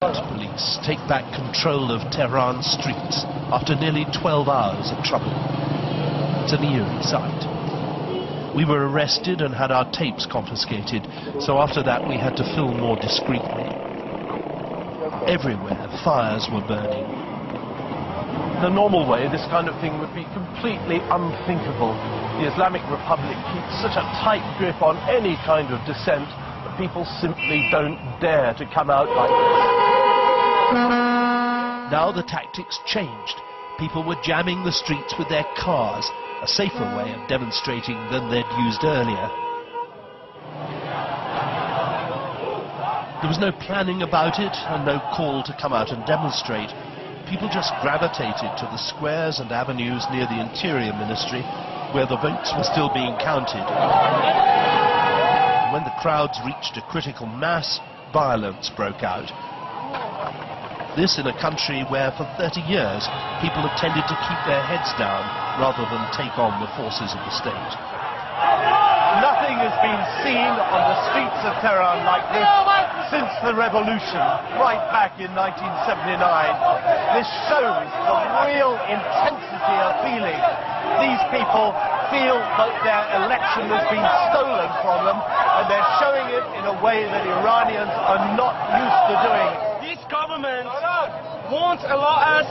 Police take back control of Tehran's streets after nearly 12 hours of trouble. It's an eerie sight. We were arrested and had our tapes confiscated, so after that we had to film more discreetly. Everywhere fires were burning. In a normal way, this kind of thing would be completely unthinkable. The Islamic Republic keeps such a tight grip on any kind of dissent that people simply don't dare to come out like this. Now the tactics changed. People were jamming the streets with their cars, a safer way of demonstrating than they'd used earlier. There was no planning about it and no call to come out and demonstrate. People just gravitated to the squares and avenues near the Interior Ministry, where the votes were still being counted. When the crowds reached a critical mass, violence broke out. This in a country where for 30 years people have tended to keep their heads down rather than take on the forces of the state. Nothing has been seen on the streets of Tehran like this since the revolution, right back in 1979. This shows the real intensity of feeling. These people feel that their election has been stolen from them, and they're showing it in a way that Iranians are not used to doing. This government won't allow us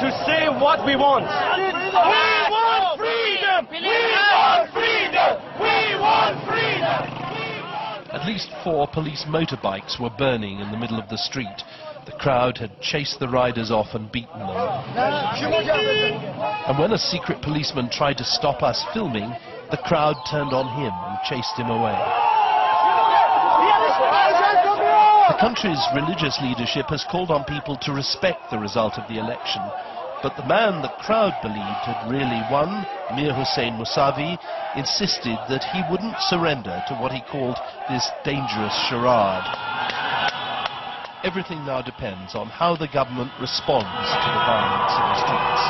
to say what we want. We want freedom! We want freedom! We want freedom! At least 4 police motorbikes were burning in the middle of the street. The crowd had chased the riders off and beaten them. And when a secret policeman tried to stop us filming, the crowd turned on him and chased him away. The country's religious leadership has called on people to respect the result of the election. But the man the crowd believed had really won, Mir Hossein Mousavi, insisted that he wouldn't surrender to what he called this dangerous charade. Everything now depends on how the government responds to the violence in the streets.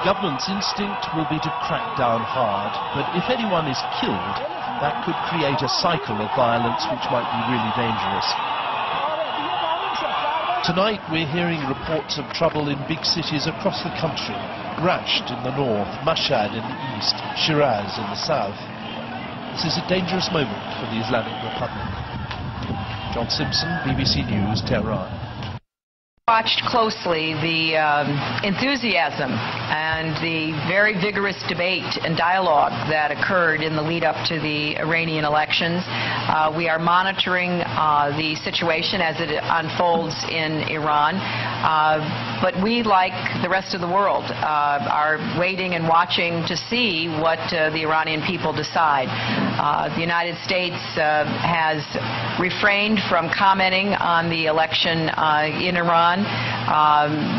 The government's instinct will be to crack down hard, but if anyone is killed, that could create a cycle of violence which might be really dangerous. Tonight we're hearing reports of trouble in big cities across the country. Rasht in the north, Mashhad in the east, Shiraz in the south. This is a dangerous moment for the Islamic Republic. John Simpson, BBC News, Tehran. Watched closely the enthusiasm and the very vigorous debate and dialogue that occurred in the lead up to the Iranian elections. We are monitoring the situation as it unfolds in Iran, but we, like the rest of the world, are waiting and watching to see what the Iranian people decide. The United States has refrained from commenting on the election in Iran.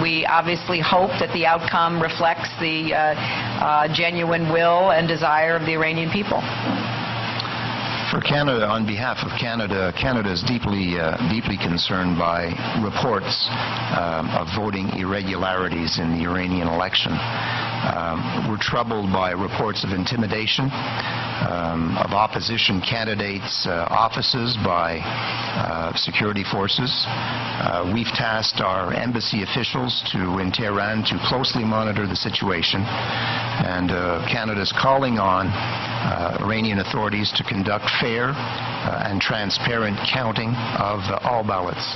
We obviously hope that the outcome reflects the genuine will and desire of the Iranian people. For Canada, on behalf of Canada, Canada is deeply concerned by reports of voting irregularities in the Iranian election. We're troubled by reports of intimidation of opposition candidates' offices by security forces. We've tasked our embassy officials in Tehran to closely monitor the situation, and Canada's calling on Iranian authorities to conduct fair and transparent counting of all ballots.